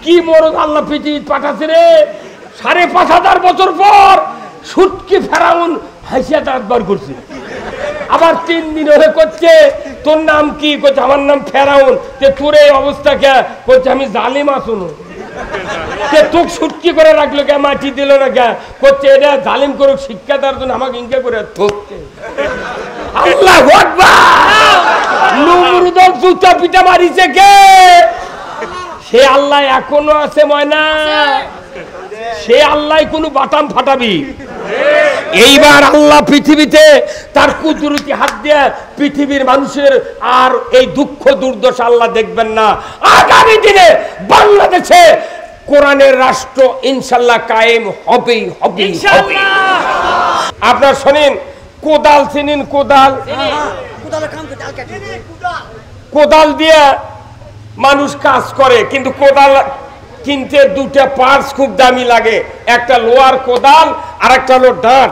কি মরদ আল্লাহ পৃথিবী পাঠাচ্ছে রে ৫,৫০০ বছর পর সুটকি ফেরাউন হাসিয়া দাঁত বার করছে আবার ৩ দিন হলে করছে তোর নাম কি করছে আমার নাম ফেরাউন তে তোর এই অবস্থা কে করছে আমি জালিমা শুনো তে তোক সুটকি করে রাখলো কে মাটি দিল না কে করছে এটা জালিম করুক শিক্ষা দেওয়ার জন্য আমাকে ইনকে করে থকছে আল্লাহু আকবার নমরুদের জুতা পিটা মারিছে কে সে আল্লাহ এখনো আছে ময়না সে আল্লাহ কোন বাটাম ফাটাবি এইবার আল্লাহ পৃথিবীতে তার কুদরতি হাত দিয়ে পৃথিবীর মানুষের আর এই দুঃখ দুর্দশা আল্লাহ দেখবেন না আগামী দিনে বাংলাদেশে কোরআনের রাষ্ট্র ইনশাআল্লাহ কায়েম হবেই হবে ইনশাআল্লাহ আপনারা শুনেন কোদাল চিনেন কোদাল কোদাল দিয়ে মানুষ কাজ করে কিন্তু কোদাল কিনতে দুটো পার্টস খুব দামি লাগে একটা লোহার কোদাল আর একটা হলো ডাঁট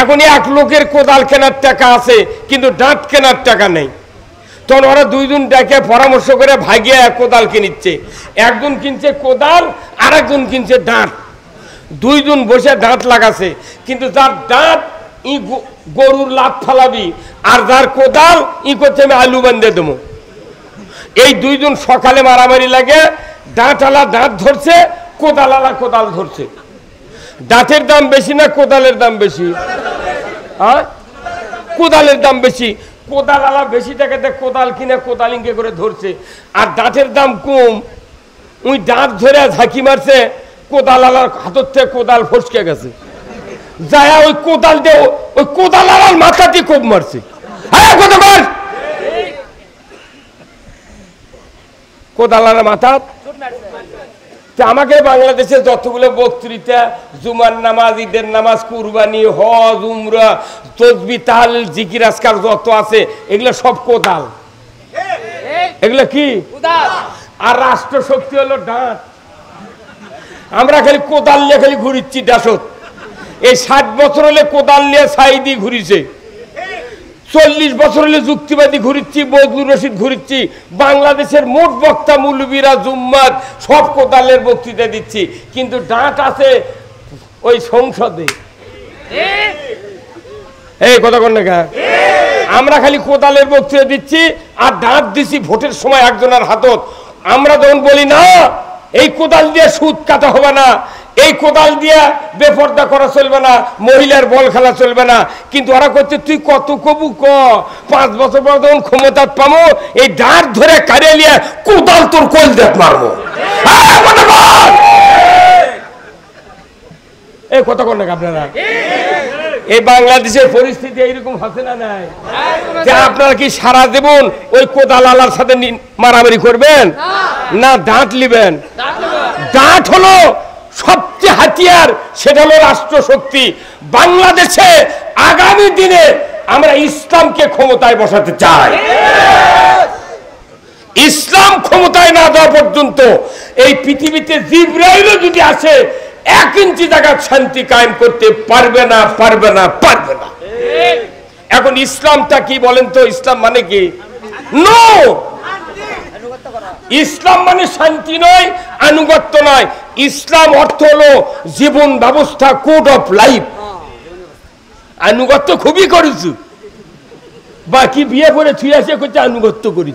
এখন এক লোকের কোদাল কেনার টাকা আছে কিন্তু ডাঁট কেনার টাকা নেই তখন ওরা দুইজন ডেকে পরামর্শ করে ভাগিয়ে কোদাল কিনছে একজন কিনছে কোদাল আর একজন কিনছে ডাঁট দুইজন বসে ডাঁট লাগাছে কিন্তু যার ডাঁট ই গরুর লাত ফালাবি আর যার কোদাল ই করছে আমি আলু বান্ধে দেবো এই দুইজন সকালে মারামারি লাগে ডাঁটালা ডাঁট ধরছে কোদালালা কোদাল ধরছে ডাঁটের দাম বেশি না কোদালের দাম বেশি হ্যাঁ কোদালের দাম বেশি কোদালালা বেশি টাকাতে কোদাল কিনে কোদাল ইঙ্গে করে ধরছে আর ডাঁটের দাম কম ওই ডাঁট ধরে ঝাঁকি মারছে কোদালালার হাতের থেকে কোদাল ফসকে গেছে যায় ওই কোদাল দিয়ে ওই কোদালালার মাথাতে কোপ মারছে হ্যাঁ কতবার কোদালার মাথা আমাকে বাংলাদেশে যতগুলো বক্তৃতা জুমার নামাজ ঈদের নামাজ কুরবানি হজ উমরা তসবিহ তাহলিল জিকির আজকার যত আছে এগুলো সব কোদাল এগুলো কি আর রাষ্ট্র শক্তি হলো ডাঁট আমরা খালি কোদাল নিয়ে খালি ঘুরিচ্ছি ডাসত এই ৬০ বছর হলে কোদাল নিয়ে সাইদি ঘুরিছে ৪০ বছর হলে যুক্তিবাদী ঘুরিচ্ছি বজলুর রশিদ ঘুরিচ্ছি বাংলাদেশের মোট বক্তা মৌলবীরা জুম্মাত সব কোদালের বক্তৃতা দিচ্ছি কিন্তু ডাঁট আছে ওই সংসদে এই কথা কোন না আমরা খালি কোদালের বক্তৃতা দিচ্ছি আর ডাঁট দিচ্ছি ভোটের সময় একজনের হাতত আমরা যখন বলি না এই কোদাল দিয়ে সুদ কাটা হবে না এই কোদাল দিয়া বেপর্দা করা চলবে না মহিলার বল খেলা চলবে না কিন্তু ওরা করছে তুই কত কবু ক ৫ বছর পর যখন ক্ষমতা পাবো এই ডাঁট ধরে কাড়িয়ে নিয়ে কোদাল তোর কোল দেখ মারবো এই কথা কোন আপনারা এই বাংলাদেশের পরিস্থিতি এইরকম হচ্ছে না নাই আপনারা কি সারা জীবন ওই কোদাল আলার সাথে মারামারি করবেন না ডাঁট নিবেন ডাঁট হলো সবচেয়ে হাতিয়ার সেটা হলো রাষ্ট্র শক্তি বাংলাদেশে আগামী দিনে আমরা ইসলামকে ক্ষমতায় বসাতে চাই ইসলাম ক্ষমতায় না যাওয়া পর্যন্ত এই পৃথিবীতে জিবরাইলও যদি আসে 1 ইঞ্চি জায়গা শান্তি কায়েম করতে পারবে না পারবে না পারবে না এখন ইসলামটা কি বলেন তো ইসলাম মানে কি নো ইসলাম মানে শান্তি নয় আনুগত্য নয় ইসলাম অর্থ হলো জীবন ব্যবস্থা কোড অফ লাইফ আনুগত্য খুবই করেছি বাকি বিয়ে করে থুই আসে করছে আনুগত্য করি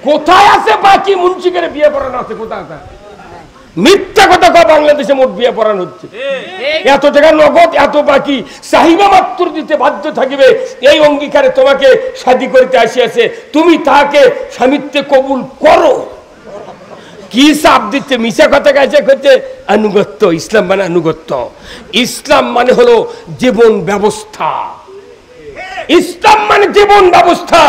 কোথায় আছে বাকি মুন্সিকের বিয়ে পড়ানো আছে কোথায় মিথ্যা কথা কয় বাংলাদেশে মোট বিয়ে পড়ানো হচ্ছে এত টাকা নগদ এত বাকি চাহিদা মাত্র দিতে বাধ্য থাকিবে এই অঙ্গীকারে তোমাকে শাদী করতে আসিয়াছে তুমি তাকে স্বামীত্বে কবুল করো কি চাপ দিচ্ছে মিশা কথা গাইছে করছে আনুগত্য ইসলাম মানে আনুগত্য ইসলাম মানে হলো জীবন ব্যবস্থা ইসলাম মানে জীবন ব্যবস্থা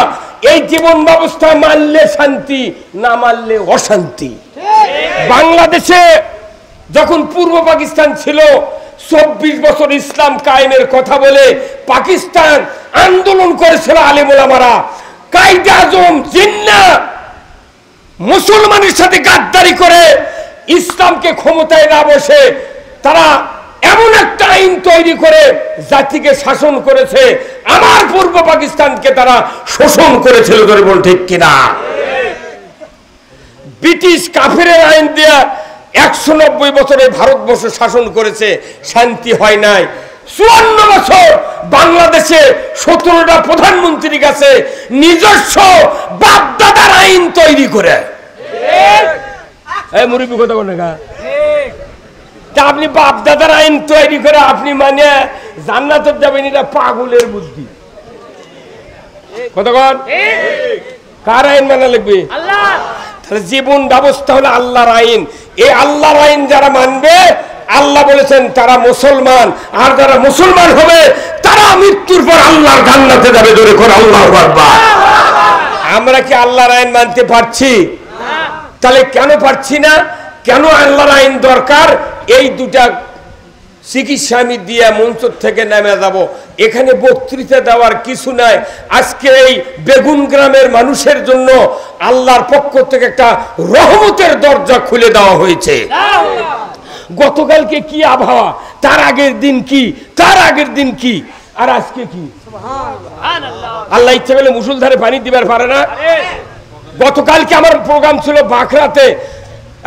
এই জীবন ব্যবস্থা মানলে শান্তি না মানলে অশান্তি বাংলাদেশে যখন পূর্ব পাকিস্তান ছিল ২৪ বছর ইসলাম কায়েমের কথা বলে পাকিস্তান আন্দোলন করেছিল আলেম ওলামারা কায়েদে আজম জিন্নাহ মুসলমানের সাথে গাদ্দারি করে ইসলামকে ক্ষমতায় না বসে তারা এমন একটা আইন তৈরি করে জাতিকে শাসন করেছে আমার পূর্ব পাকিস্তানকে তারা শোষণ করেছিল ধরে বল ঠিক কিনা ব্রিটিশ কাফেরের আইন দিয়া 190 বছরে ভারতবর্ষ শাসন করেছে, শান্তি হয় নাই। 54 বছর বাংলাদেশে 17টা প্রধানমন্ত্রীর কাছে নিজস্ব বাপদাদার আইন তৈরি করে। এই মুরব্বি কথা বলে না, আপনি বাপদাদার আইন তৈরি করে আপনি মানে জান্নাতে যাবেন, এটা পাগলের বুদ্ধি। কতক্ষণ কার আইন মানা লাগবে? তাহলে জীবন ব্যবস্থা হলো আল্লাহর আইন। এই আল্লাহর আইন যারা মানবে, আল্লাহ বলেছেন তারা মুসলমান, আর যারা মুসলমান হবে তারা মৃত্যুর পর আল্লাহর জান্নাতে যাবে। জোরে করে আল্লাহু আকবার। আমরা কি আল্লাহর আইন মানতে পারছি? তাহলে কেন পারছি না? কেন আল্লাহর আইন দরকার? এই দুটা চিকিৎসা আমি দিয়ে মঞ্চ থেকে নেমে যাব। এখানে বক্তৃতা দেওয়ার কিছু নাই। আজকে এই বেগুন গ্রামের মানুষের জন্য আল্লাহর পক্ষ থেকে একটা রহমতের দরজা খুলে দেওয়া হয়েছে। গতকালকে কি আবহাওয়া, তার আগের দিন কি, তার আগের দিন কি, আর আজকে কি। আল্লাহ ইচ্ছে করলে মুসুলধারে পানি দিবার পারে না। গতকালকে আমার প্রোগ্রাম ছিল বাঁকড়াতে,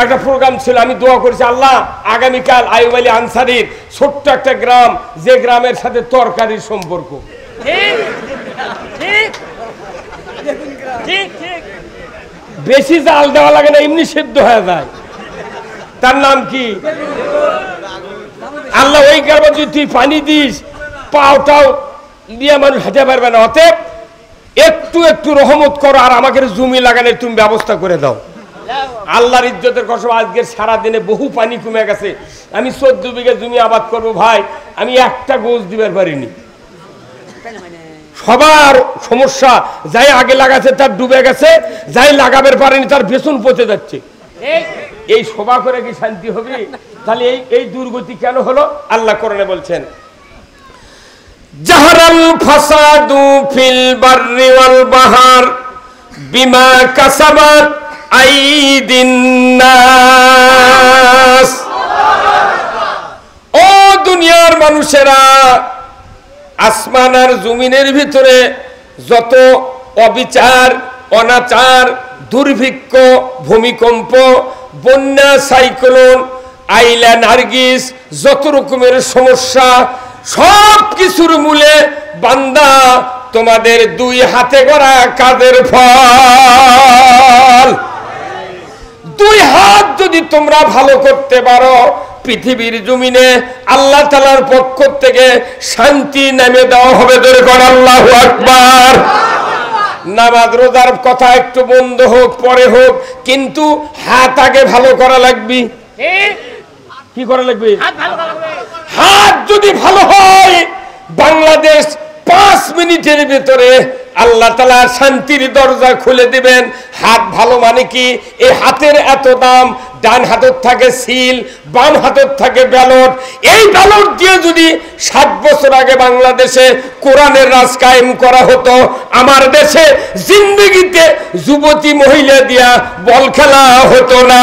একটা প্রোগ্রাম ছিল। আমি দোয়া করেছি, আল্লাহ আগামীকাল আইয়ুব আলী আনসারীর ছোট্ট একটা গ্রাম, যে গ্রামের সাথে তরকারির সম্পর্ক, বেশি জাল দেওয়া লাগে না, এমনি সিদ্ধ হয়ে যায়। তার নাম কি? আল্লাহ ওই গ্রামে যদি তুই পানি দিস, পাওটাও দিয়ে মানুষ হেঁটে পারবে না। অতএব একটু একটু রহমত করো, আর আমাকে জমি লাগানোর তুমি ব্যবস্থা করে দাও। আল্লাহর ইজ্জতের কসম, আজকের সারাদিনে বহু পানি কমে গেছে। আমি 14 বিঘা জমি আবাদ করব ভাই, আমি একটা গোছ দিবার পারিনি। সবার সমস্যা, যাই আগে লাগাচ্ছে তার ডুবে গেছে, যাই লাগাবার পারেনি তার বেতন পচে যাচ্ছে। এই সভা করে কি শান্তি হবে? তাহলে এই দুর্গতি কেন হলো? আল্লাহ কোরআনে বলছেন, জাহরাল ফাসাদু ফিল বাররি ওয়াল বাহর বিমা কাসাবাত আইদিন নাস। ও দুনিয়ার মানুষেরা, আসমান আর জমিনের ভিতরে যত অবিচার, অনাচার, দুর্ভিক্ষ, ভূমিকম্প, বন্যা, সাইক্লোন, আইলা, নার্গিস, যত রকমের সমস্যা, সব কিছুর মূলে বান্দা তোমাদের দুই হাতে গড়া কাজের ফল। দুই হাত যদি তোমরা ভালো করতে পারো, পৃথিবীর জমিনে আল্লাহ তাআলার পক্ষ থেকে শান্তি নেমে দেওয়া হবে। জোরে করে আল্লাহু আকবার। নামাজ রোজার কথা একটু বন্ধ হোক, পরে হোক, কিন্তু হাত আগে ভালো করা লাগবে। কি করা লাগবে? হাত যদি ভালো হয়, বাংলাদেশ 5 মিনিটের ভিতরে আল্লাহ তাআলা শান্তির দরজা খুলে দিবেন। হাত ভালো মানে কি? এই হাতের এত দাম। ডান হাতের থাকে সিল, বাম হাতের থাকে ব্যালট। এই ব্যালট দিয়ে যদি 7 বছর আগে বাংলাদেশে কোরআনের রাজ কায়েম করা হতো, আমার দেশে জিন্দেগিতে যুবতী মহিলা দিয়া বল খেলা হতো না।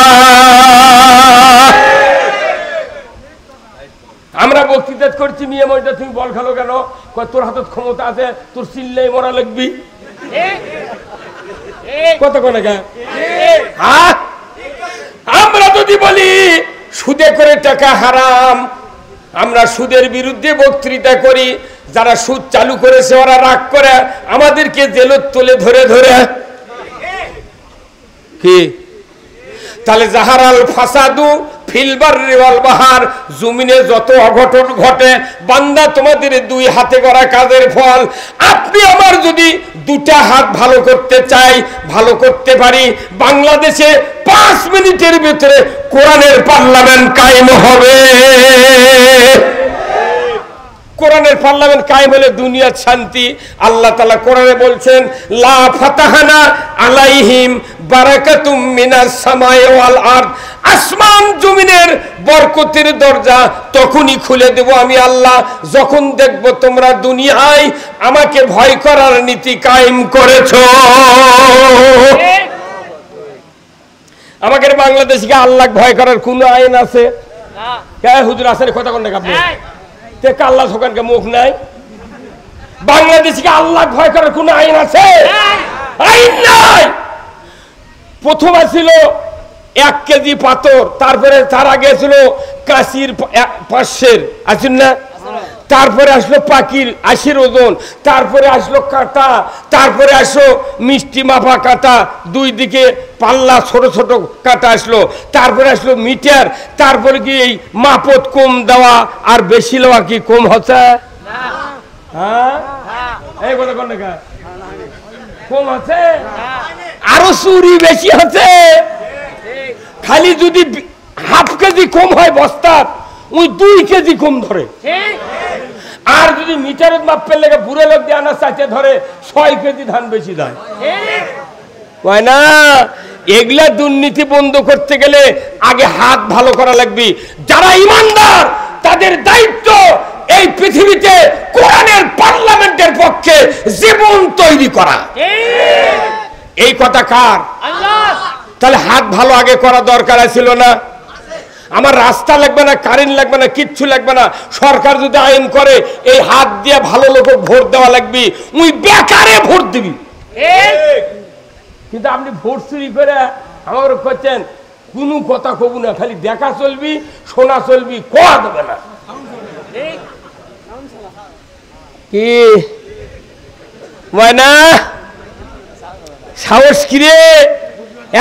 আমরা বক্তৃতা করছি, মেয়ে মহিলা তুমি বল খেলো কেন? তোর হাতে ক্ষমতা আছে, তোর চিল্লাই মরা লাগবি। কত কোন আমরা যদি বলি সুদে করে টাকা হারাম, আমরা সুদের বিরুদ্ধে বক্তৃতা করি, যারা সুদ চালু করেছে ওরা রাগ করে আমাদেরকে জেলত তুলে ধরে ধরে কি। তাহলে জাহারাল ফাসাদু ফিল বাররি ওয়াল বাহর, জমিনে যত অঘটন ঘটে, বান্দা তোমাদের দুই হাতে করা কাজের ফল। আপনি আমার যদি দুটা হাত ভালো করতে চাই, ভালো করতে পারি, বাংলাদেশে 5 মিনিটের ভিতরে কোরআনের পার্লামেন্ট কায়েম হবে। কোরআনের পার্লামেন্ট কায়েম হলে দুনিয়ার শান্তি। আল্লাহ তাআলা কোরআনে বলছেন, লা ফাতাহানা আলাইহিম বারাকাতুম মিনাস সামাই ওয়াল আরদ। আসমান জমিনের বরকতের দরজা তখনই খুলে দেব আমি আল্লাহ, যখন দেখব তোমরা দুনিয়ায় আমাকে ভয় করার নীতি কায়েম করেছো। আমাদের বাংলাদেশকে আল্লাহ ভয় করার কোন আইন আছে? কে হুজুর আসেন কথা কোন আপনি? আল্লাহ সরকারকে মুখ নাই। বাংলাদেশকে আল্লাহ ভয় করার কোন আইন আছে? আইন নাই। প্রথমে ছিল 1 কেজি পাথর, তারপরে তার আগে ছিল কাশির 500 আছেন না, তারপরে আসলো পাখির 80 ওজন, তারপরে আসলো কাঁটা, তারপরে আসলো মিষ্টি মাপা কাঁটা, দুই দিকে পাল্লা ছোট ছোট কাঁটা আসলো, তারপরে আসলো মিটার, তারপরে কি এই মাপত কম দেওয়া আর বেশি লওয়া কি কম হচ্ছে? হ্যাঁ, এই কথা কোন দেখা কম আছে, আরো চুরি বেশি হচ্ছে। খালি যদি হাফ কেজি কম হয় বস্তা, ওই 2 কেজি কম ধরে। আর যদি মিটারের মাপের লেগে বুড়ে লোক দিয়ে আনা চাইতে ধরে 6 কেজি ধান বেশি দেয়, হয় না? এগুলা দুর্নীতি বন্ধ করতে গেলে আগে হাত ভালো করা লাগবে। যারা ইমানদার তাদের দায়িত্ব এই পৃথিবীতে কোরআনের পার্লামেন্টের পক্ষে জীবন তৈরি করা। এই কথা কার? আল্লাহ। তাহলে হাত ভালো আগে করা দরকার ছিল না? আমার রাস্তা লাগবে না, কারেন্ট লাগবে না, কিচ্ছু লাগবে না, সরকার যদি আইন করে এই হাত দিয়ে ভালো লোক ভোট দেওয়া লাগবে, ওই বেকারে ভোট দিবি। কিন্তু আপনি ভোট চুরি করে আমার করছেন, কোনো কথা কব না, খালি দেখা চলবি, শোনা চলবি, কোয়া দেবে না। কি না সাহস কিরে?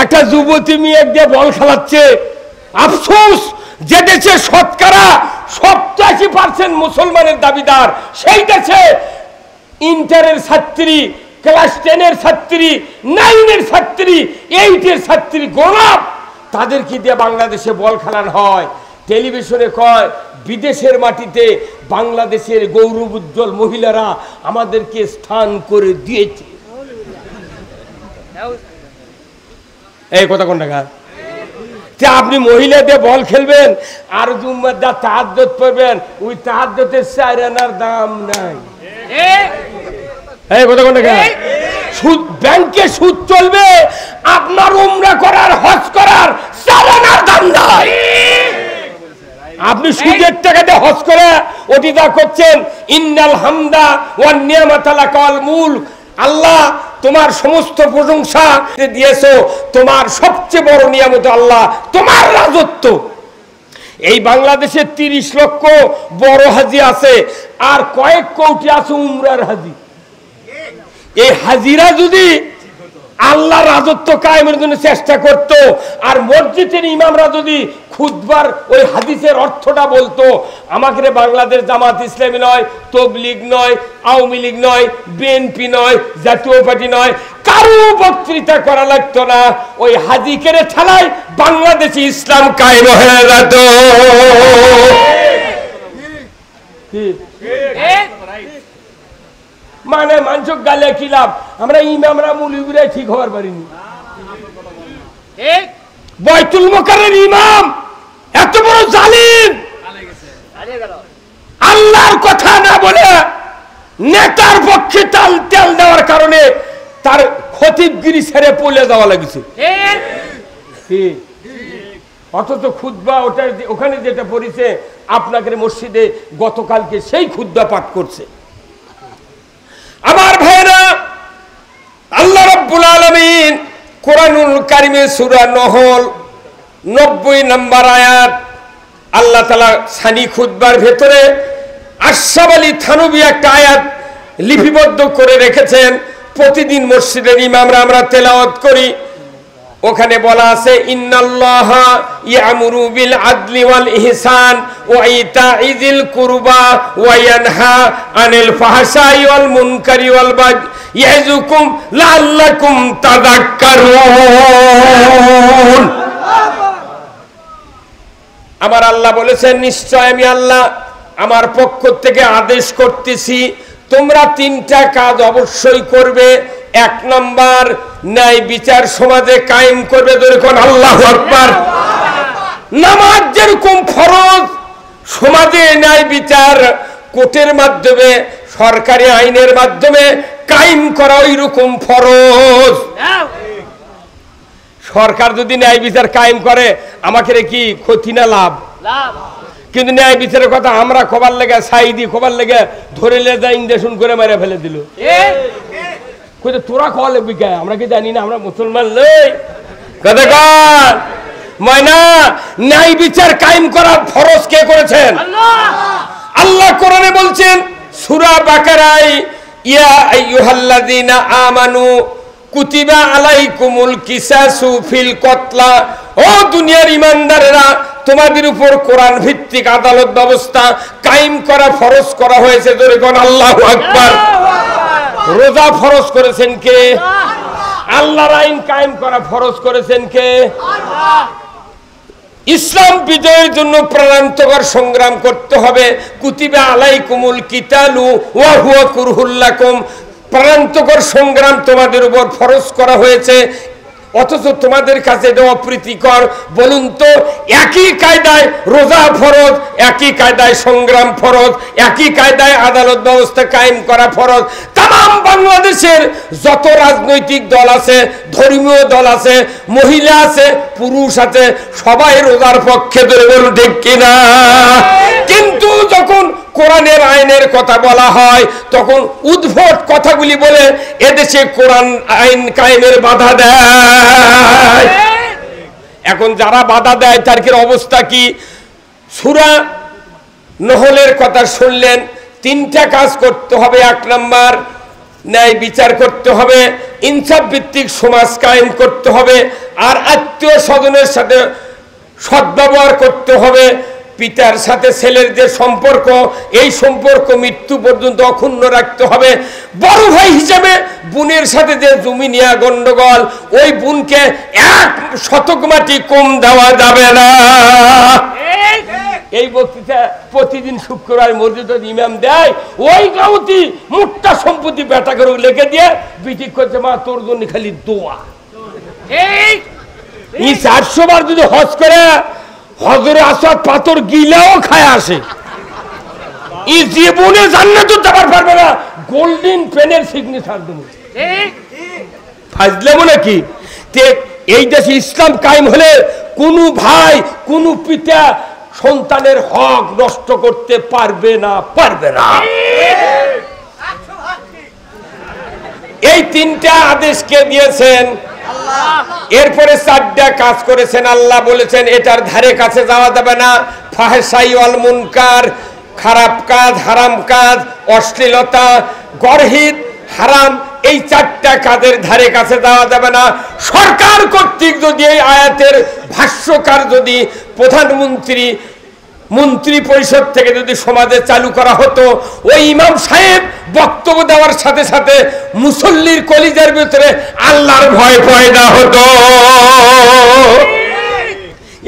একটা যুবতী মেয়ে দিয়ে বল খেলাচ্ছে। আফসোস, যে দেশে শতকরা 87% মুসলমানের দাবিদার, সেই দেশে ইন্টারের ছাত্রী, ক্লাস 10-এর ছাত্রী, 9-এর ছাত্রী, 8-এর ছাত্রী গোলাপ, তাদেরকে দিয়ে বাংলাদেশে বল খেলানো হয়। টেলিভিশনে কয় বিদেশের মাটিতে বাংলাদেশের গৌরব উজ্জ্বল মহিলারা আমাদেরকে স্থান করে দিয়েছে। এই কথা কোন টাকা? আপনি মহিলা দিয়ে বল খেলবেন আর জুম্মার দা তাহাজ্জুদ পড়বেন, ওই তাহাজ্জুদের 4 আনার দাম নাই। এই কথা কোন টাকা? সুদ, ব্যাংকে সুদ চলবে, আপনার উমরা করার, হজ করার 4 আনার দাম নাই। আপনি সুদের টাকা দিয়ে হজ করে ওটি যা করছেন, ইন্নাল হামদা ওয়ান নিয়ামাতা লাকাল মুলক, আল্লাহ তোমার সমস্ত প্রশংসা দিয়েছো, তোমার সবচেয়ে বড় নিয়ামত আল্লাহ তোমার রাজত্ব। এই বাংলাদেশে 30 লক্ষ বড় হাজি আছে, আর কয়েক কোটি আছে উমরার হাজি। এই হাজিরা যদি আল্লাহ রাজত্ব কায়েমের জন্য চেষ্টা করত, আর মসজিদের ইমামরা যদি খুতবার ওই হাদিসের অর্থটা বলতো, আমাকে বাংলাদেশ জামাত ইসলামী নয়, তবলিগ নয়, আওয়ামী লীগ নয়, বিএনপি নয়, জাতীয় পার্টি নয়, কারো বক্তৃতা করা লাগতো না, ওই হাজিকে ঠেলায় বাংলাদেশে ইসলাম কায়েম হয়ে যেত। মানে মানুষ গালে কি লাভ? আমরা ইমামরা মুলিগুলা ঠিক হওয়ার পারিনি। বাইতুল মুকাররমের ইমাম এত বড় জালিম, আল্লাহর কথা না বলে নেতার পক্ষে তেল দেওয়ার কারণে তার খতিবগিরি ছেড়ে পলে যাওয়া লাগছে। অথচ খুতবা ওখানে যেটা পড়েছে আপনাদের মসজিদে গতকালকে সেই খুতবা পাঠ করছে। আমার ভাইরা, আল্লাহ রাব্বুল আলামিন কোরআনুল কারিমে সূরা নহল 90 নম্বর আয়াত আল্লাহ তাআলা সানি খুতবার ভেতরে আশরাফ আলী থানভী একটা আয়াত লিপিবদ্ধ করে রেখেছেন। প্রতিদিন মসজিদের ইমামরা আমরা তেলাওয়াত করি। ওখানে বলা আছে, ইন্নাল্লাহা ইয়ামুরু বিল আদলি ওয়াল ইহসান ওয়া ইতাইযিল কুরবা ওয়া ইয়ানহা আনিল ফাহশাই ওয়াল মুনকারি ওয়াল বাগই ইয়াযুকুম লাআল্লাকুম তাযাক্কারুন। আমার আল্লাহ বলেছেন, নিশ্চয় আমি আল্লাহ আমার পক্ষ থেকে আদেশ করতেছি, তোমরা 3টা কাজ অবশ্যই করবে। 1 নাম্বার, ন্যায় বিচার সমাজে কায়েম করবে। যখন আল্লাহু আকবার, নামাজ যেরকম ফরজ, সমাজে ন্যায় বিচার কোর্টের মাধ্যমে, সরকারি আইনের মাধ্যমে কায়েম করা ওই রকম ফরজ। সরকার যদি ন্যায় বিচার কায়েম করে আমাকে কি ক্ষতি না লাভ? কিন্তু ন্যায় বিচারের কথা আমরা খবর লেগে, সাইদি খবর লেগে ধরে লে যা ইঞ্জেকশন করে মেরে ফেলে দিল। তোরা খাওয়া লাগবি কে? আমরা কি জানি না? আমরা মুসলমান লই কথা কর। ময়না ন্যায় বিচার কায়েম করা ফরজ কে করেছেন? আল্লাহ কোরআনে বলছেন সূরা বাকারায়, ইয়া আইয়ুহাল্লাযীনা আমানু কুতিবা আলাইকুমুল কিসাসু ফিল কতলা, ও দুনিয়ার ঈমানদারেরা তোমাদের উপর কোরআন ভিত্তিক আদালত ব্যবস্থা কায়েম করা ফরজ করা হয়েছে। জোরে কোন আল্লাহু আকবার। রোজা ফরজ করেছেন কে? আল্লাহর আইন কায়েম করা ফরজ করেছেন কে? আল্লাহ। ইসলাম বিজয়ের জন্য প্রাণান্তকর সংগ্রাম করতে হবে। কুতিবা আলাইকুমুল কিতালু ওয়া হুয়া কুরহুল লাকুম, প্রাণান্তকর সংগ্রাম তোমাদের উপর ফরজ করা হয়েছে, অথচ তোমাদের কাছে এটা অপ্রীতিকর। বলুন তো, একই কায়দায় রোজা ফরজ, একই কায়দায় সংগ্রাম ফরজ, একই কায়দায় আদালত ব্যবস্থা কায়েম করা ফরজ। তাম বাংলাদেশের যত রাজনৈতিক দল আছে, ধর্মীয় দল আছে, মহিলা আছে, পুরুষ আছে, সবাই রোজার পক্ষে। ধরে বলুন ঠিক কিনা? কিন্তু যখন কোরআনের আইনের কথা বলা হয় তখন উদ্ভট কথাগুলি বলে এদেশে কোরআন আইন কায়েমের বাধা দেয়। এখন যারা বাধা দেয় তার কি অবস্থা কি? সূরা নহলের কথা শুনলেন। তিনটা কাজ করতে হবে। এক নাম্বার, ন্যায় বিচার করতে হবে, ইনসাফ ভিত্তিক সমাজ কায়েম করতে হবে, আর আত্মীয় স্বজনের সাথে সদ্ব্যবহার করতে হবে। পিতার সাথে ছেলের যে সম্পর্ক, এই সম্পর্ক মৃত্যু পর্যন্ত অক্ষুণ্ণ রাখতে হবে। বড় ভাই হিসেবে বোনের সাথে যে জমি নিয়ে গন্ডগোল, ওই বোনকে 1 শতক মাটি কম দেওয়া যাবে না। এই বক্তৃতা প্রতিদিন শুক্রবার মসজিদের ইমাম দেয়। ওই গাউতি মোটা সম্পত্তি বেটা করে লিখে দিয়ে বিটিক করছে, মা তোর জন্য খালি দোয়া। এই 400 বার যদি হজ করে হজরে আসওয়াদ পাথর গিলাও খায় আসে, এই জীবনে জান্নাতে যাবার পারবে না। গোল্ডেন পেনের সিগনেচার দেব, ফাজলামো নাকি? এই দেশে ইসলাম কায়েম হলে কোনো ভাই, কোনো পিতা সন্তানের হক নষ্ট করতে পারবে না, পারবে না। এই 3টা আদেশ কে দিয়েছেন? এরপরে 4টা কাজ করেছেন। আল্লাহ বলেছেন এটার ধারে কাছে যাওয়া যাবে না। ফাহশাই ওয়াল মুনকার, খারাপ কাজ, হারাম কাজ, অশ্লীলতা, গর্হিত, হারাম, এই 4টা কাজের ধারে কাছে যাওয়া যাবে না। সরকার কর্তৃক যদি এই আয়াতের ভাষ্যকার যদি প্রধানমন্ত্রী, মন্ত্রী পরিষদ থেকে যদি সমাজে চালু করা হতো, ওই ইমাম সাহেব বক্তব্য দেওয়ার সাথে সাথে মুসল্লির কলিজার ভিতরে আল্লাহর ভয় পয়দা হতো।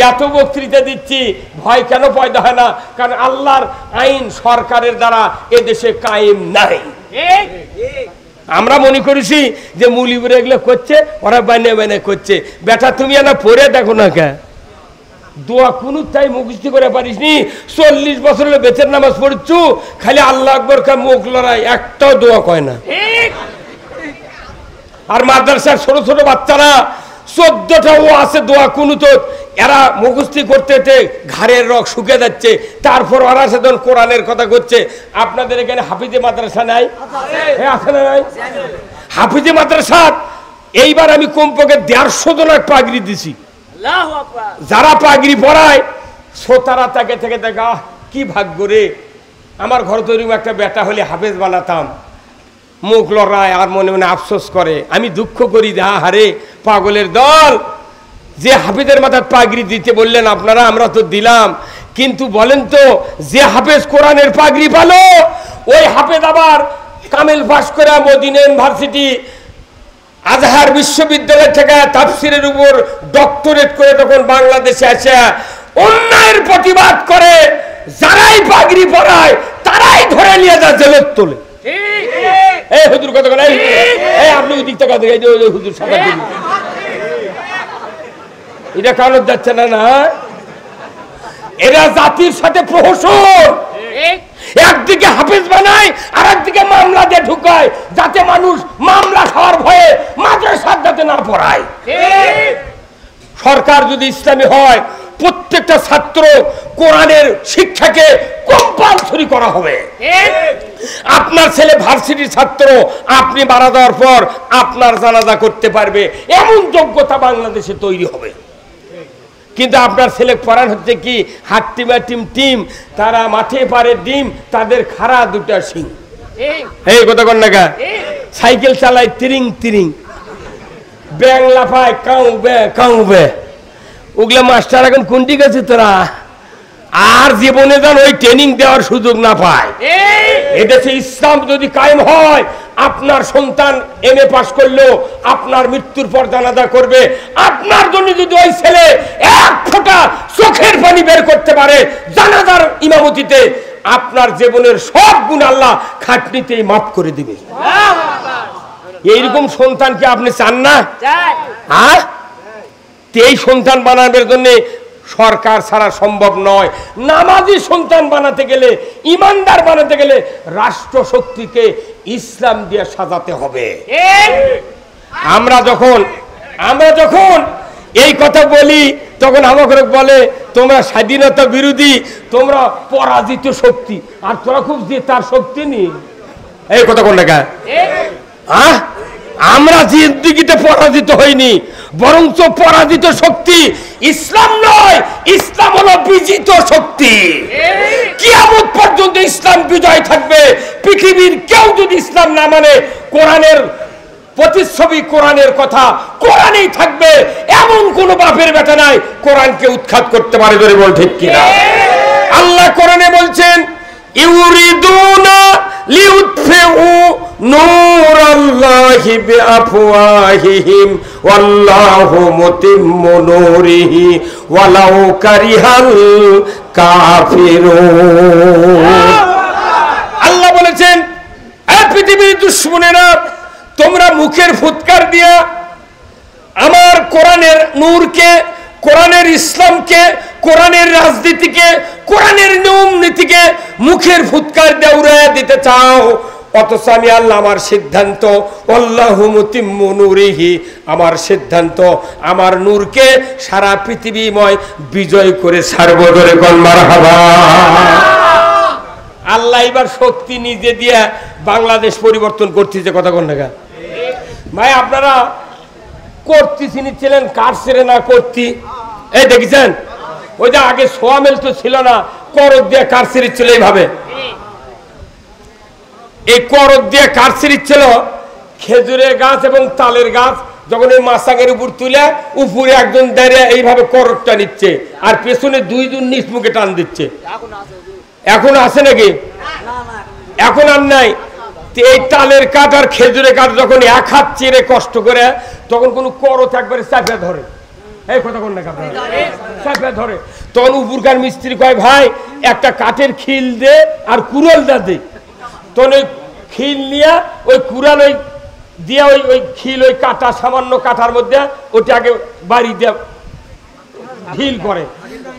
এত বক্তৃতা দিচ্ছি, ভয় কেন পয়দা হয় না? কারণ আল্লাহর আইন সরকারের দ্বারা এদেশে কায়েম নাই। আমরা মনে করেছি যে মুলিবুরে এগুলো করছে, ওরা বানিয়ে বানিয়ে করছে। বেটা তুমি না পড়ে দেখো না কে দোয়া কোন তাই মুখস্থ করে পারিস নি? 40 বছর হলে বেতের নামাজ পড়ছু, খালি আল্লাহ আকবর কা মুখ লড়াই, একটাও দোয়া কয় না। আর মাদ্রাসার ছোট ছোট বাচ্চারা 14টা ও আছে দোয়া কুনুত, এরা মুখস্থি করতে ঘাড়ের রক শুকে যাচ্ছে। তারপর ওরা সেদিন কোরআনের কথা করছে। আপনাদের এখানে হাফিজে মাদ্রাসা নাই? আছে না নাই? হাফিজে মাদ্রাসা এইবার আমি কমপক্ষে 150 জনের পাগড়ি দিছি। যারা পাগড়ি পরায় শ্রোতারা তাকে থেকে দেখা, কি ভাগ্য রে, আমার ঘর তৈরি একটা বেটা হলে হাফেজ বানাতাম। মুখ লড়ায় আর মনে মনে আফসোস করে। আমি দুঃখ করি, হারে পাগলের দল, যে হাফেজের মাথায় পাগড়ি দিতে বললেন আপনারা, আমরা তো দিলাম, কিন্তু বলেন তো যে হাফেজ কোরআনের পাগড়ি পালো, ওই হাফেজ আবার কামেল পাস করে মদিনা ইউনিভার্সিটি, আজহার বিশ্ববিদ্যালয় থেকে তাফসিরের উপর ডক্টরেট করে তখন বাংলাদেশে আসে অন্যায়ের প্রতিবাদ করে। যারাই পাগড়ি পরায় তারাই ধরে নিয়ে যায় জেলত তোলে। এই হুজুর কথা বলে, এই আপনি ওই দিক থেকে হুজুর সাদা দিন, এটা কারণ যাচ্ছে না। না, এরা জাতির সাথে প্রহসন। একদিকে হাফেজ বানায় আর একদিকে মামলা দিয়ে ঢুকায়, যাতে মানুষ মামলা খাওয়ার ভয়ে মাদ্রাসার যাতে না পড়ায়। সরকার যদি ইসলামী হয়, প্রত্যেকটা ছাত্র কোরআনের শিক্ষাকে কম্পালসরি করা হবে। আপনার ছেলে ভার্সিটির ছাত্র, আপনি মারা যাওয়ার পর আপনার জানাজা করতে পারবে, এমন যোগ্যতা বাংলাদেশে তৈরি হবে। কিন্তু আপনার ছেলে পড়ান হচ্ছে কি হাট্টিমা টিম তারা মাঠে পারে ডিম, তাদের খাড়া দুটা সিং। এই কথা কন না, সাইকেল চালায় তিরিং তিরিং, ব্যাং লাফায় কাউ বে কাউ বে। ওগুলা মাস্টার এখন কোনটি গেছে তোরা, আর জীবনে যেন ওই ট্রেনিং দেওয়ার সুযোগ না পায়। এদেশে ইসলাম যদি কায়েম হয়, আপনার সন্তান এমএ পাস করলেও আপনার মৃত্যুর পর জানাজা করবে। আপনার জন্য যদি ওই ছেলে এক ফোঁটা চোখের পানি বের করতে পারে জানাজার ইমামতিতে, আপনার জীবনের সব গুণ আল্লাহ খাটনিতেই মাফ করে দিবে। এইরকম সন্তান কি আপনি চান না? হ্যাঁ, এই সন্তান বানানোর জন্য সরকার ছাড়া সম্ভব নয়। নামাজি সন্তান বানাতে গেলে, ইমানদার বানাতে গেলে রাষ্ট্র শক্তিকে ইসলাম দিয়ে সাজাতে হবে। আমরা যখন এই কথা বলি তখন আমাকে বলে তোমরা স্বাধীনতা বিরোধী, তোমরা পরাজিত শক্তি, আর তোরা খুব জেতার শক্তি নেই। এই কথা কোন লেখা? আমরা জিন্দেগিতে পরাজিত হইনি, বরঞ্চ পরাজিত শক্তি ইসলাম নয়, ইসলাম হলো বিজিত শক্তি। কিয়ামত পর্যন্ত ইসলাম বিজয় থাকবে। পৃথিবীর কেউ যদি ইসলাম না মানে, কোরআনের প্রতিচ্ছবি, কোরআনের কথা কোরআনেই থাকবে। এমন কোন বাপের বেটা নাই কোরআনকে উৎখাত করতে পারে, ধরে বল ঠিক কিনা? আল্লাহ কোরআনে বলছেন ইউরিদুনা লিউতফিউ নূরাল্লাহি বিআফওয়াহিহিম ওয়াল্লাহু মুতিম্মু নূরিহি ওয়ালাউ কারিহাল কাফিরুন। আল্লাহ বলেছেন, এ পৃথিবীর দুশমনেরা, তোমরা মুখের ফুৎকার দিয়া আমার কোরআনের নূরকে, কোরআনের ইসলামকে, কোরআনের রাজনীতিকে, কোরআনের নিয়ম নীতিকে মুখের ফুৎকার দিয়ে উড়াইয়া দিতে চাও, অথচ আমি আল্লাহ আমার সিদ্ধান্ত আল্লাহু মুতিম্মু নূরিহি, আমার সিদ্ধান্ত আমার নূরকে সারা পৃথিবীময় বিজয় করে ছাড়বো। ধরে কোন মারহাবা। আল্লাহ এবার শক্তি নিজে দিয়ে বাংলাদেশ পরিবর্তন করতেছে। কথা কোন না ভাই? আপনারা কর্তি চিনিছিলেন, কার ছেড়ে না কর্তি? এই দেখেছেন, ওই যে আগে সোয়ামেল তো ছিল না, করদ দিয়ে কার ছিঁড়ি ছিল এইভাবে। এই করদ দিয়ে কার ছিঁড়ি ছিল, খেজুরের গাছ এবং তালের গাছ যখন এই মাছাঙের উপর তুলে, উপরে একজন দাঁড়িয়ে এইভাবে করদটা নিচ্ছে, আর পেছনে দুইজন নিচ মুখে টান দিচ্ছে। এখন আছে নাকি? এখন আর নাই। এই তালের কাঠ আর খেজুরের কাঠ যখন এক হাত চেড়ে কষ্ট করে, তখন কোন করত একবারে চাপে ধরে। এই কথা কোন না চাপে ধরে, তখন উপরকার মিস্ত্রি কয়, ভাই একটা কাঠের খিল দে আর কুড়াল দে। তখন ওই খিল নিয়ে ওই কুড়াল ওই দিয়ে ওই খিল ওই কাটা সামান্য কাঠার মধ্যে ওটা আগে বাড়ি দিয়ে ঢিল করে,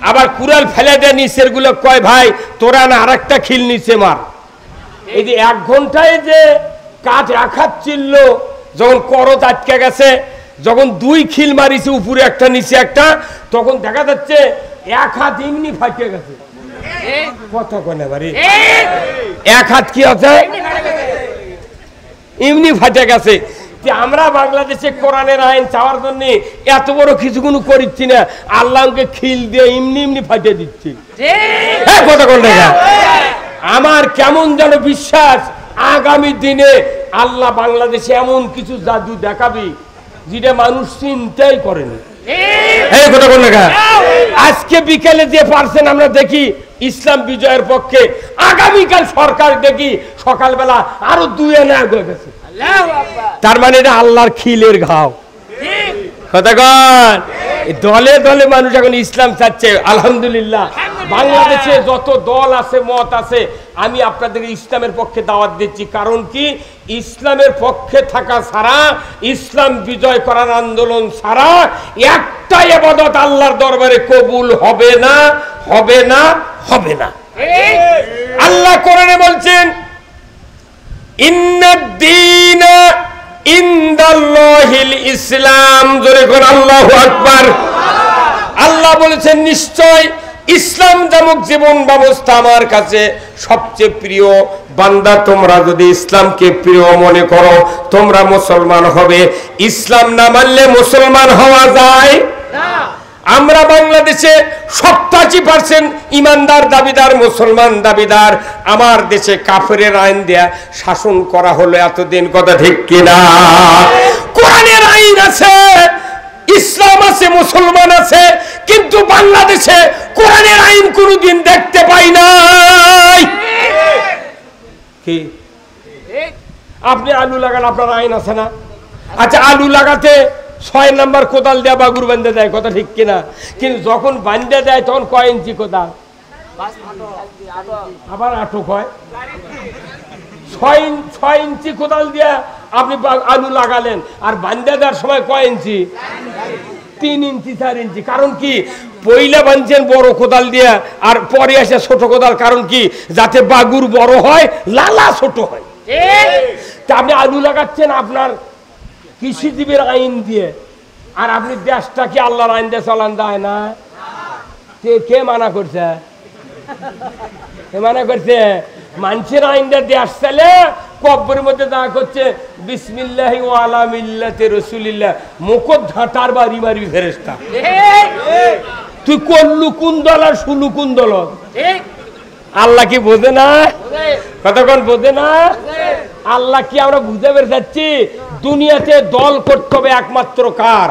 আবার কুড়াল ফেলে দেয় নিচের গুলো। কয়, ভাই তোরা না আর একটা খিল নিচে মার। এই যে 1 ঘন্টায় যে কাঠ এক হাত চিল্ল, যখন করত আটকে গেছে, যখন 2 খিল মারিছে, উপরে একটা নিচে একটা, তখন দেখা যাচ্ছে 1 হাত এমনি ফাটিয়ে গেছে। কথা কোনে বাড়ি? 1 হাত কি আছে, এমনি ফাটে গেছে। আমরা বাংলাদেশে কোরআনের আইন চাওয়ার জন্য এত বড় কিছু কোনো করিচ্ছি না, আল্লাহকে খিল দিয়ে এমনি এমনি ফাটিয়ে দিচ্ছি। কথা কোন দেখা? আমার কেমন যেন বিশ্বাস, আগামী দিনে আল্লাহ বাংলাদেশে এমন কিছু জাদু দেখাবি যেটা মানুষ চিন্তাই করেনি। আজকে বিকেলে যে পারছেন আমরা দেখি ইসলাম বিজয়ের পক্ষে, আগামীকাল সরকার দেখি সকালবেলা আরো 2 আনা হয়ে গেছে। তার মানে এটা আল্লাহর খিলের ঘাও। দলে দলে মানুষ এখন ইসলাম চাচ্ছে। আলহামদুলিল্লাহ, বাংলাদেশে যত দল আছে, মত আছে, আমি আপনাদের ইসলামের পক্ষে দাওয়াত দিচ্ছি। কারণ কি, ইসলামের পক্ষে থাকা ছাড়া, ইসলাম বিজয় করার আন্দোলন ছাড়া একটা ইবাদত আল্লাহর দরবারে কবুল হবে না, হবে না, হবে না। আল্লাহ কোরআনে বলছেন, ইন্নাদ-দীনা ইনদাল্লাহিল ইসলাম। জোরে করে আল্লাহু আকবার। আল্লাহ বলেছেন, নিশ্চয় ইসলাম নামক জীবন ব্যবস্থা আমার কাছে সবচেয়ে প্রিয়। বান্দা, তোমরা যদি ইসলামকে প্রিয় মনে করো, তোমরা মুসলমান হবে। ইসলাম না মানলে মুসলমান হওয়া যায় না। আমরা বাংলাদেশে 87% ইমানদার দাবিদার, মুসলমান দাবিদার। আমার দেশে কাফেরের আইন দেয়া শাসন করা হলো এতদিন, কথা ঠিক কিনা? কোরআনের আইন আছে, ইসলাম আছে, মুসলমান আছে, কিন্তু বাংলাদেশে কোরআনের আইন কোনোদিন দেখতে পাই নাই। কি আপনি আলু লাগান, আপনার আইন আছে না? আচ্ছা, আলু লাগাতে 6 নাম্বার কোদাল দেয়া বাগুর বান্ধে দেয়, কথা ঠিক কিনা? কিন্তু যখন বান্ধে দেয় তখন কয় ইঞ্চি কোদাল, আবার আটক হয়। 6 ইঞ্চি কোদাল দিয়া আপনি আলু লাগালেন, আর বান্ধে দেওয়ার সময় কয় ইঞ্চি? 3 ইঞ্চি 4 ইঞ্চি। কারণ কি? পয়লা বানছেন বড় কোদাল দিয়া, আর পরে আসে ছোট কোদাল। কারণ কি? যাতে বাগুর বড় হয়, লালা ছোট হয়। তা আপনি আলু লাগাচ্ছেন আপনার কৃষিজীবীর আইন দিয়ে, আর আপনি দেশটা কি আল্লাহর আইন দিয়ে চলান দেয় না? কে মানা করছে? মানা করছে মানুষের আইন দিয়ে দেশ চলে। কব্বরের মধ্যে দেখা করছে বিসমিল্লাহি ওয়া আলা মিল্লাতি রাসূলিল্লাহ, মুখত ঝাঁটার বাড়ি মারবি ফেরেশতা। তুই করলু কোন দল আর শুলু কোন দল? আল্লাহ কি বোঝে না? কতক্ষণ বোঝে না? আল্লাহ কি আমরা বুঝতে পেরে যাচ্ছি? দুনিয়াতে দল করতে হবে একমাত্র কার?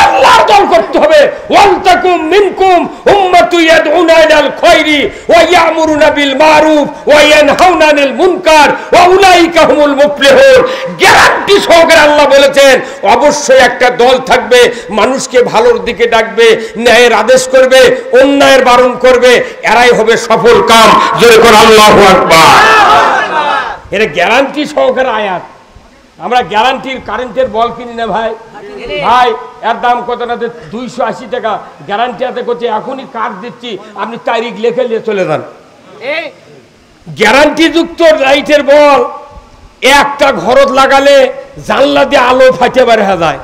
আল্লাহর দল করতে হবে। ওয়ালতাকুম মিনকুম উম্মাতুন ইয়াদউনা ইলাল খায়রি ওয়া ইয়ামুরুনা বিল মারুফ ওয়া ইয়ানহাউনা আনিল মুনকার ওয়া উলাইকা হুমুল মুফলিহুন। গ্যারান্টি সহকারে আল্লাহ বলেছেন অবশ্যই একটা দল থাকবে, মানুষকে ভালোর দিকে ডাকবে, ন্যায়ের আদেশ করবে, অন্যায়ের বারণ করবে, এরাই হবে সফল কাম। জোরে করে আল্লাহু আকবার। এটা গ্যারান্টি সহকারে আয়াত। আমরা গ্যারান্টির কারেন্টের বল কিনি না ভাই, ভাই এর দাম কত না? 280 টাকা গ্যারান্টি হাতে করছে, এখনই কার্ড দিচ্ছি, আপনি তারিখ লিখে নিয়ে চলে যান। গ্যারান্টি যুক্ত লাইটের বল একটা ঘরত লাগালে জানলা দিয়ে আলো ফাটে বের হয়ে যায়।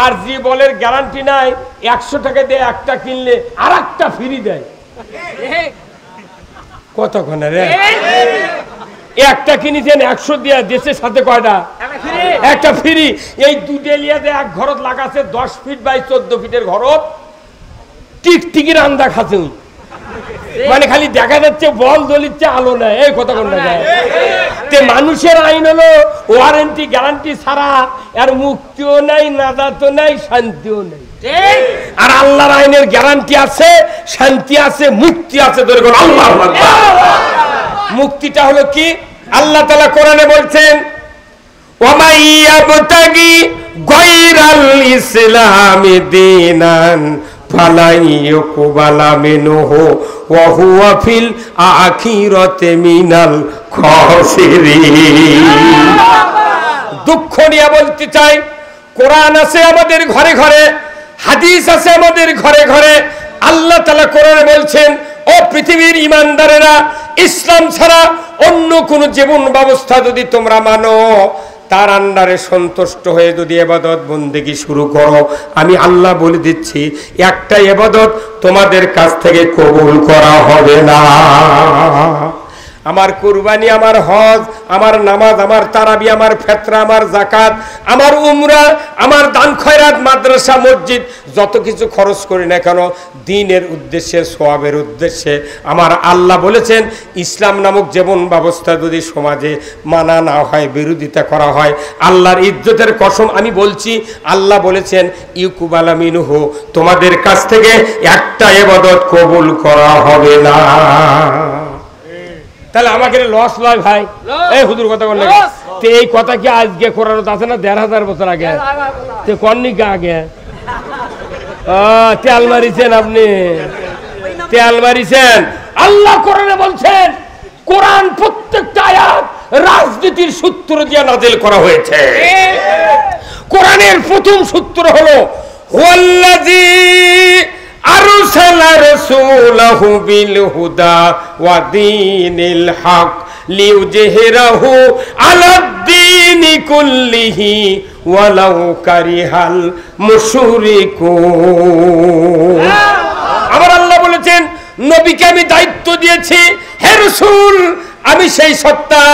আর যে বলের গ্যারান্টি নাই, 100 টাকা দিয়ে একটা কিনলে আর একটা ফ্রি দেয়। কতক্ষণে রে? একটা কিনেছেন 100 দিয়া, দেশের সাথে কয়টা? একটা ফ্রি। এই দুটেলিয়াতে এক ঘরত লাগাছে 10 ফিট বাই 14 ফিটের ঘরত, টিকটিকির আন্দা খাচ্ছে। মানে খালি দেখা যাচ্ছে বল জ্বলিচ্ছে, আলো নাই। এই কতক্ষণ যায়? মানুষের আইন হলো ওয়ারেন্টি গ্যারান্টি ছাড়া আর মুক্তিও নাই, নাজাতও নাই, শান্তিও নাই। আর আল্লাহর আইনের গ্যারান্টি আছে, শান্তি আছে, মুক্তি আছে। আল্লাহু আকবার। মুক্তিটা হলো কি? আল্লাহ তাআলা কোরআনে বলছেন ওয়ামাই ইয়াবতাগি গায়রাল ইসলামি দীনান ফালা ইউকবালা মিনহু ওয়া হুয়া ফিল আখিরাতি মিনাল খাসিরিন। দুঃখ নিয়ে বলতে চাই, কোরআন আছে আমাদের ঘরে ঘরে, হাদিস আছে আমাদের ঘরে ঘরে। আল্লাহ তাআলা কোরআনে বলছেন ও পৃথিবীর ঈমানদারেরা, ইসলাম ছাড়া অন্য কোন জীবন ব্যবস্থা যদি তোমরা মানো, তার আন্ডারে সন্তুষ্ট হয়ে যদি ইবাদত বন্দেগী শুরু করো, আমি আল্লাহ বলে দিচ্ছি একটা ইবাদত তোমাদের কাছ থেকে কবুল করা হবে না। আমার কুরবানি, আমার হজ, আমার নামাজ, আমার তারাবি, আমার ফিতরা, আমার যাকাত, আমার উমরা, আমার দান খয়রাত, মাদ্রাসা, মসজিদ, যত কিছু খরচ করি না কেন দ্বীনের উদ্দেশ্যে, সওয়াবের উদ্দেশ্যে, আমার আল্লাহ বলেছেন ইসলাম নামক জীবন ব্যবস্থা যদি সমাজে মানা না হয়, বিরোধিতা করা হয়, আল্লাহর ইজ্জতের কসম আমি বলছি, আল্লাহ বলেছেন ইউকুবালা মিনহু, তোমাদের কাছ থেকে একটা ইবাদত কবুল করা হবে না। তাহলে আমাকে লস লয় ভাই। এই হুজুর কথা বললে এই কথা কি আজকে কোরআন আছে না 1500 বছর আগে? কর্ণিকা আগে তেল মারিছেন আপনি, তেল মারিছেন। আল্লাহ কোরআনে বলছেন, কোরআন প্রত্যেকটা আয়াত রাজনীতির সূত্র দিয়ে নাযিল করা হয়েছে। কোরআনের প্রথম সূত্র হলো হুয়াল্লাযী আরসালা রাসূলাহু বিল হুদা ওয়া দীনিল হক লিইউযহিরাহু আলাদ-দীনি কুল্লিহি ওয়ালাউ কারিহাল মুশরিকুন। আমার আল্লাহ বলেছেন নবীকে আমি দায়িত্ব দিয়েছি, হে রাসূল আমি সেই সত্তা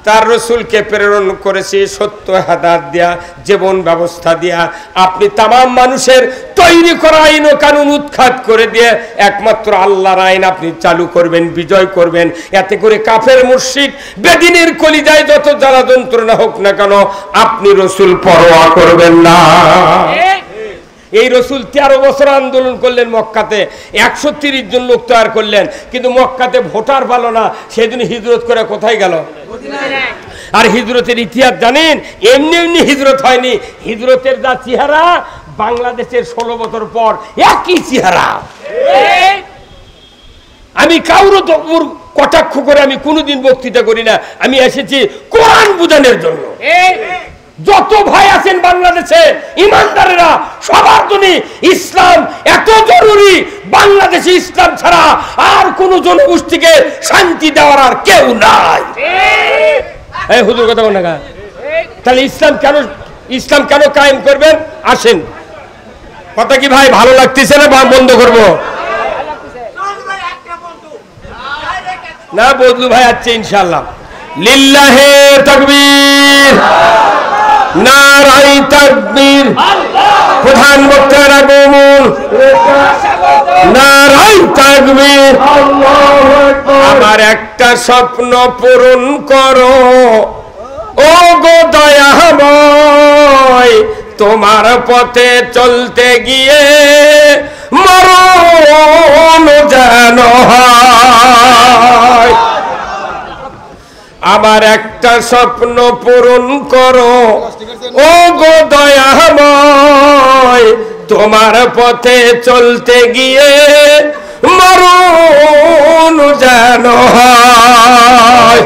তার রসুলকে প্রেরণ করেছে সত্য হাদাত দিয়া, জীবন ব্যবস্থা দিয়া। আপনি তামাম মানুষের তৈরি করা আইন ও কানুন উৎখাত করে দিয়ে একমাত্র আল্লাহর আইন আপনি চালু করবেন, বিজয় করবেন। এতে করে কাফের মুশরিক বেদিনের কলিজায় যত জ্বালা যন্ত্রণা হোক না কেন, আপনি রসুল পরোয়া করবেন না। এই রসুল 13 বছর আন্দোলন করলেন মক্কাতে, 130 জন লোক তৈরি করলেন, কিন্তু মক্কাতে ভোটার ভালো না, সেদিন হিজরত করে কোথায় গেল? আর হিজরতের ইতিহাস জানেন? এমনি এমনি হিজরত হয়নি। হিজরতের যা চেহারা, বাংলাদেশের 16 বছর পর একই চেহারা। আমি কাউর কটাক্ষ করে আমি কোনোদিন বক্তৃতা করি না, আমি এসেছি কোরআন বুঝানোর জন্য। যত ভাই আছেন বাংলাদেশে ইমানদারেরা, সবার জন্য ইসলাম এত জরুরি। বাংলাদেশে ইসলাম ছাড়া আর কোন জনগোষ্ঠীকে শান্তি দেওয়ার আর কেউ নাই। এই হুজুর কথা বল না, তাহলে ইসলাম কেন কায়েম করবেন? আসেন, কথা কি ভাই ভালো লাগতেছে না বন্ধ করব? না, বদলু ভাই আছে ইনশাআল্লাহ। লিল্লাহে তাকবীর, নারায়ে তাকবীর। প্রধান বক্তার আগমন, নারায়ে তাকবীর। আমার একটা স্বপ্ন পূরণ করো ও গো দয়াময়, তোমার পথে চলতে গিয়ে মরণ যেন হয়। আমার একটা স্বপ্ন পূরণ করো ও গো দয়াময়, তোমার পথে চলতে গিয়ে মরণ যেন হয়।